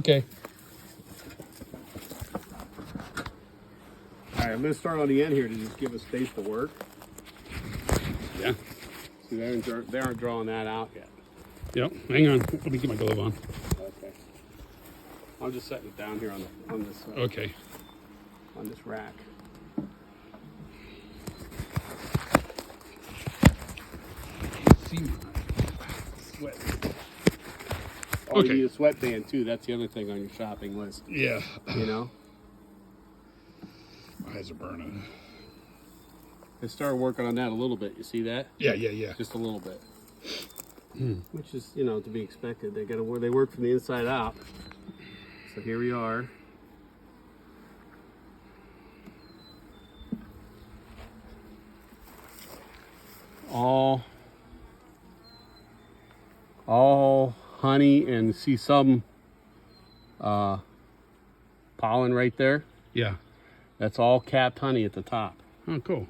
Okay. All right, I'm going to start on the end here to just give us space to work. Yeah. See, they aren't drawing that out yet. Yep. Hang on. Let me get my glove on. Okay. I'm just setting it down here on this. Okay. On this rack. See my sweat. Oh, Okay. you need a sweatband too. That's the other thing on your shopping list. Yeah. You know? My eyes are burning. They started working on that a little bit. You see that? Yeah. Just a little bit. Which is, you know, to be expected. They work from the inside out. So here we are. All honey, and see some pollen right there. Yeah. That's all capped honey at the top. Oh, cool.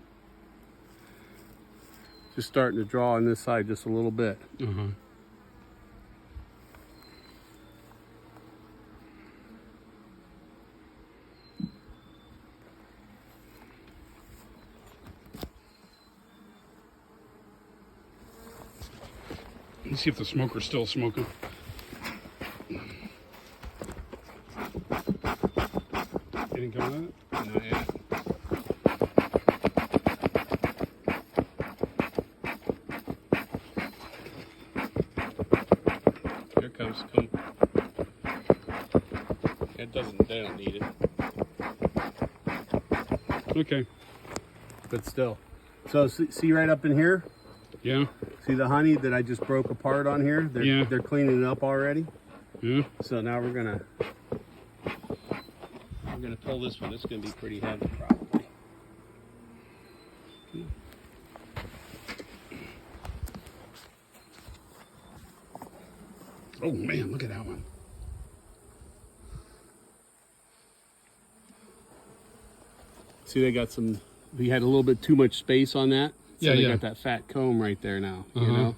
Just starting to draw on this side just a little bit. Uh-huh. Let's see if the smoker's still smoking. Anything coming out of it? Not yet. Here comes. They don't need it. Okay. But still. So see right up in here? Yeah. See the honey that I just broke apart on here? They're cleaning it up already. Yeah. So now we're gonna pull this one. It's gonna be pretty heavy probably. Oh man, look at that one. See, they got some. We had a little bit too much space on that. So they Yeah. got that fat comb right there now. You know.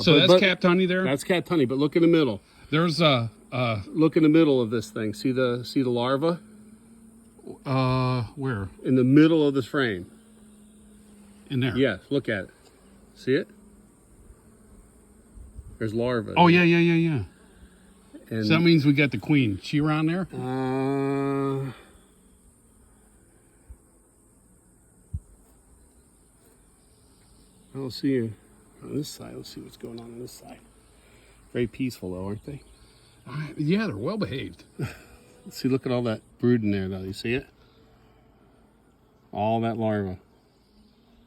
So that's capped honey there. That's capped honey. But look in the middle. There's Look in the middle of this thing. See the larva where? in the middle of this frame. In there. Yes. Look at it. See it? There's larvae. Oh yeah. And, So that means we got the queen. She around there? I don't see her on this side. Let's see what's going on this side. Very peaceful though, aren't they? Yeah, they're well behaved. See, look at all that brood in there though. You see it? All that larva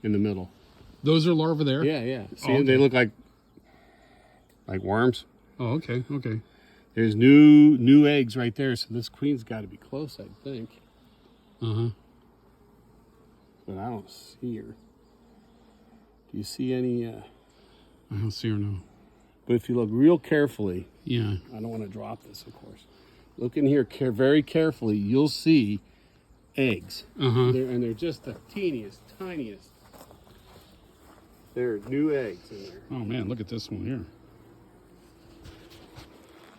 in the middle. Those are larvae there? Yeah. See, okay. They look like worms. Oh, okay. There's new eggs right there, so this queen's got to be close, I think. Uh-huh. But I don't see her. Do you see any? I don't see her now. But if you look real carefully, Yeah. I don't want to drop this, of course. Look in here very carefully. You'll see eggs. Uh-huh. They're just the teeniest, tiniest. There are new eggs in there. Oh man, look at this one here.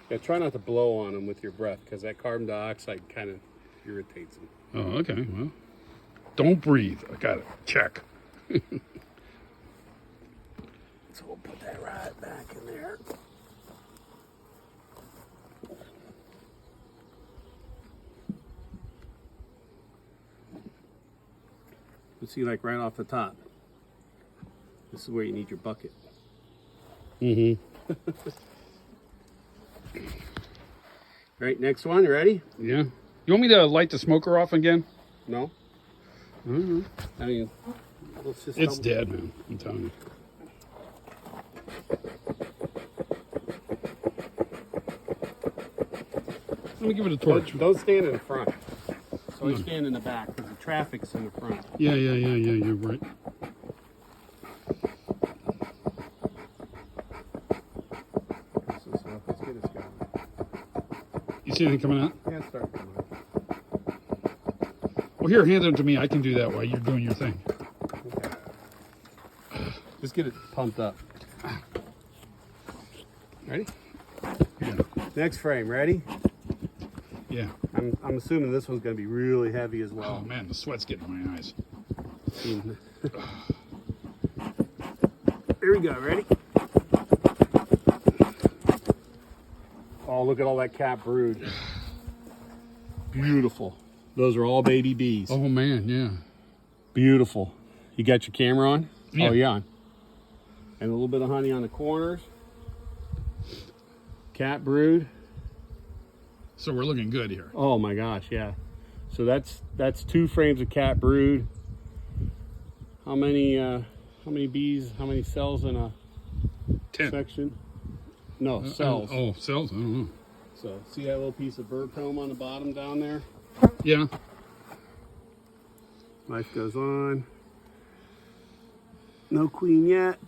Yeah, try not to blow on them with your breath because that carbon dioxide kind of irritates them. Oh, okay. Well, don't breathe. I got it. Check. So we'll put that right back in there. Let's see, like right off the top. This is where you need your bucket. Mm-hmm. Right, next one. You ready? Yeah. You want me to light the smoker off again? No? Mm-hmm. I mean, let's just... It's dead, man. I'm telling you. Let me give it a torch. Don't stand in the front. So you stand in the back because the traffic's in the front. Yeah. You're right. Let's get this going. You see anything coming out? Yeah, it's starting to come out. Well, here, hand them to me. I can do that while you're doing your thing. Just get it pumped up. Ready? Yeah. Next frame, ready? Yeah. I'm assuming this one's gonna be really heavy as Oh well. man, the sweat's getting in my eyes. Here we go, ready? Oh, look at all that cap brood. Beautiful. Those are all baby bees. Oh man, yeah. Beautiful. You got your camera on? Yeah. Oh, yeah. And a little bit of honey on the corners. Cat brood. So we're looking good here. Oh my gosh, yeah. So that's 2 frames of cat brood. How many bees, how many cells in a 10. section? No, cells. Oh, cells? I don't know. So see that little piece of bird comb on the bottom down there? Yeah. Life goes on. No queen yet.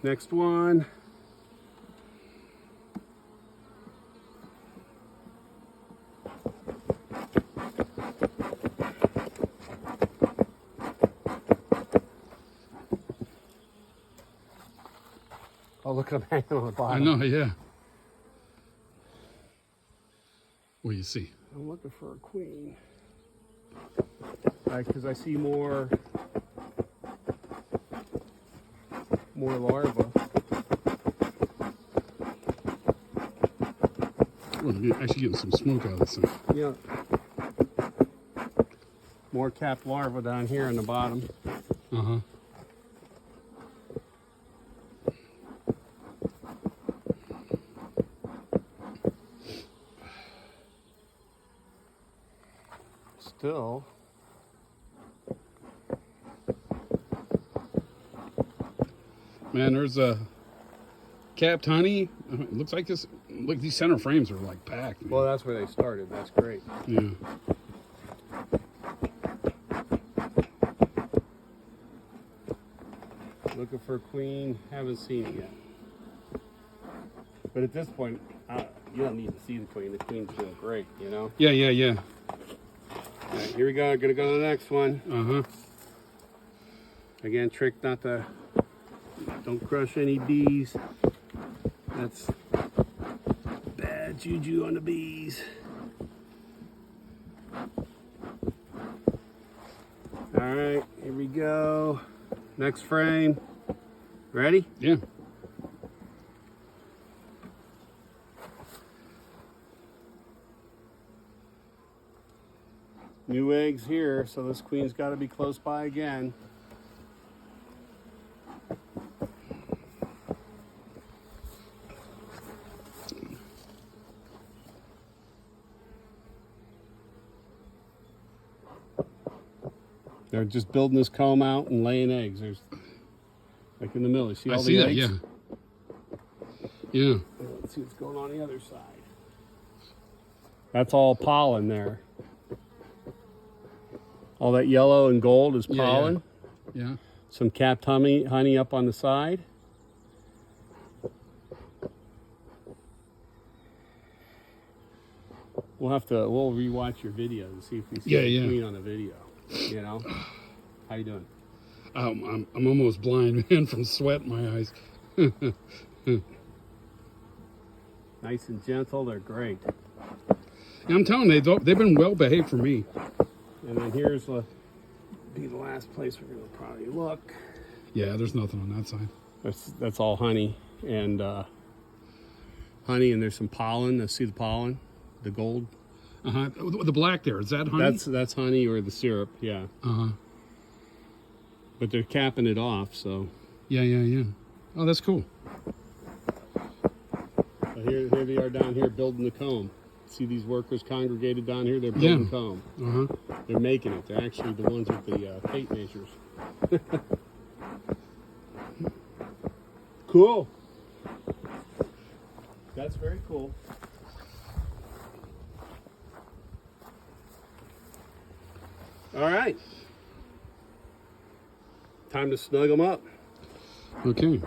Next one. Oh, look at them hanging on the I bottom. know, yeah. What do you see? I'm looking for a queen. Because I see more larvae. Well, you're actually getting some smoke out of this thing. Yeah. More capped larvae down here on the bottom. Uh-huh. Still. Man, there's a capped honey. It looks like this. Look, these center frames are like packed. Man. Well, that's where they started. That's great. Yeah. Looking for a queen. Haven't seen it yet. But at this point, you don't need to see the queen. The queen's doing great, you know? Yeah, yeah, yeah. All right, here we go. Gonna go to the next one. Uh-huh. Again, trick not to, don't crush any bees. That's bad juju on the bees. All right, here we go. Next frame. Ready? Yeah. New eggs here, so this queen's got to be close by again. They're just building this comb out and laying eggs. There's like in the middle. You see all I see the that, eggs? yeah. Yeah. Let's see what's going on the other side. That's all pollen there. All that yellow and gold is Yeah, pollen. Yeah. Some capped honey up on the side. We'll rewatch your video and see if we see the queen on the video. You know? How you doing? I'm almost blind, man, from sweat in my eyes. Nice and gentle. They're great. And I'm telling you, they've been well behaved for me. And then here's the last place we're going to probably look. Yeah, there's nothing on that side. That's all honey and there's some pollen. Let's see the pollen, the gold. Uh-huh. The black there, is that honey? That's honey or the syrup, yeah. Uh-huh. But they're capping it off, so. Yeah, yeah, yeah. Oh, that's cool. So here they are down here building the comb. See these workers congregated down here? They're building comb. Uh-huh. They're making it. They're actually the ones with the tape measures. Cool. That's very cool. All right. Time to snug them up. Okay. You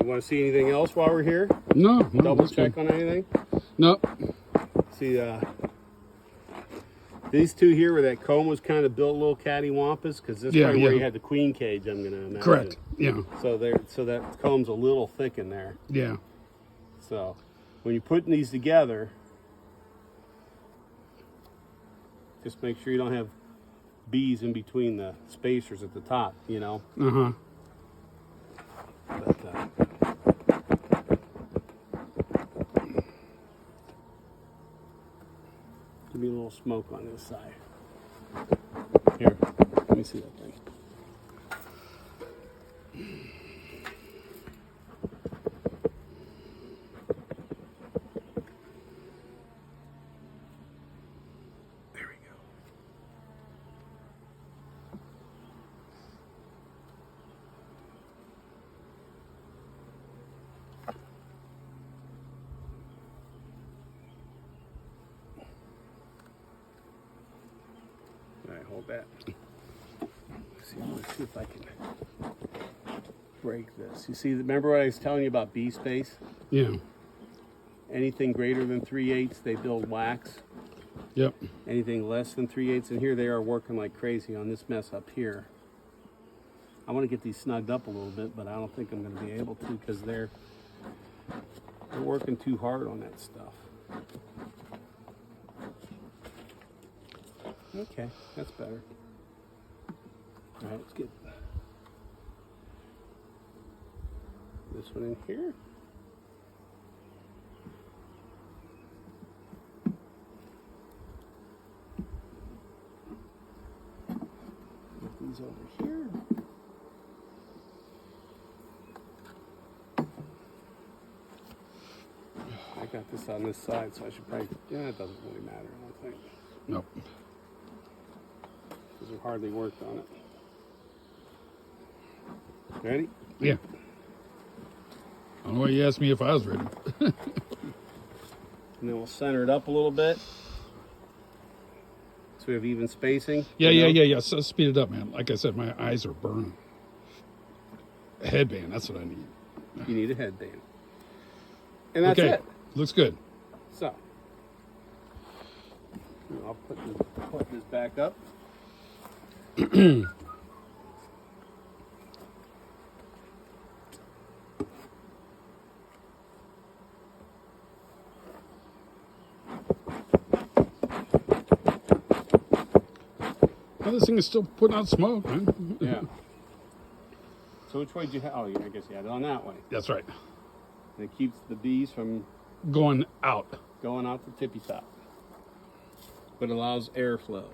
want to see anything else while we're here? No. Double that's check good. on anything? No. See, These two here where that comb was kind of built a little cattywampus, because this is probably where you had the queen cage, I'm going to imagine. Correct. Yeah. So that comb's a little thick in there. Yeah. So when you're putting these together, just make sure you don't have bees in between the spacers at the top, you know. Uh-huh. But, give me a little smoke on this side. Here, let me see that thing. There we go. All right, hold that. Let's see if I can break this. You see, remember what I was telling you about bee space? Yeah. Anything greater than 3/8, they build wax. Yep. Anything less than 3/8, and here they are working like crazy on this mess up here. I want to get these snugged up a little bit, but I don't think I'm going to be able to, because they're working too hard on that stuff. Okay, that's better. All right, let's get this one in here. Get these over here. I got this on this side, so I should probably, yeah, it doesn't really matter, I don't think. Nope. Because we hardly worked on it. Ready? Yeah. I don't know why you asked me if I was ready. And then we'll center it up a little bit, so we have even spacing. Yeah. So speed it up, man. Like I said, my eyes are burning. A headband, that's what I need. You need a headband. And that's okay. it. Looks good. So, I'll put this back up. Well, this thing is still putting out smoke, man. Yeah. So which way did you have? Oh, I guess you had it on that way. That's right. And it keeps the bees from Going out. going out the tippy top, but allows airflow.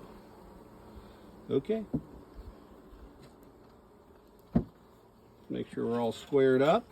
Okay. Make sure we're all squared up.